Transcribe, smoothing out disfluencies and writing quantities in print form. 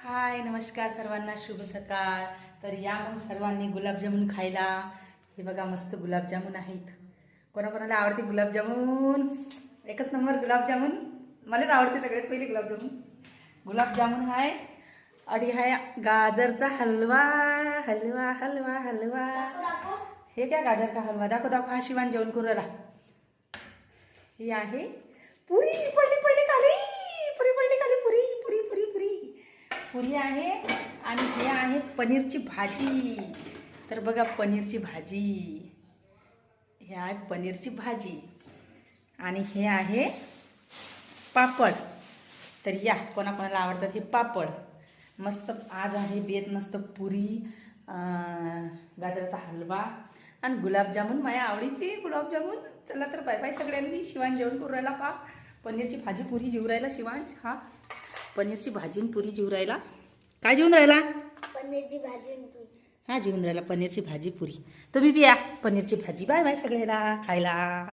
हाय नमस्कार सर्वांना, शुभ सकाळ. तर या मग सर्वांनी गुलाबजामुन खायला. हे बघा मस्त गुलाबजामुन आहेत. कोणाकोणाला आवडते गुलाबजामुन? एकच नंबर गुलाबजामुन. मलाच आवडते सगळ्यात पहिले गुलाबजामुन. गुलाबजामुन आहे आणि आहे गाजरचा हलवा. हलवा हलवा हलवा. हे क्या गाजर का हलवा? दाखव दाखव. हा शिवान जेवण करू राहिला. हे आहे पुरी. पडली पडली खाली. पुरी पडली खाली. पुरी पुरी पुरी पुरी पुरी आहे. आणि हे आहे पनीरची भाजी. तर बघा पनीरची भाजी. हे आहे पनीरची भाजी आणि हे आहे पापड. तर या कोणाकोणाला आवडतात हे पापड. मस्त आज आहे बेत. मस्त पुरी, गाजराचा हलवा आणि गुलाबजामुन. माझ्या आवडीची गुलाबजामुन. चला तर बाय बाय सगळ्यांनी. शिवान जेवण करू राहिला. पा पनीरची भाजी पुरी जेवू राहिला शिवांश. हा पनीरची भाजी आणि पुरी जेवू राहिला. काय जेवून राहिला? पनीरची भाजी आणि पुरी. हा जेवून राहिला पनीरची भाजी पुरी. तुम्ही बी या पनीरची भाजी. बाय बाय सगळ्याला खायला.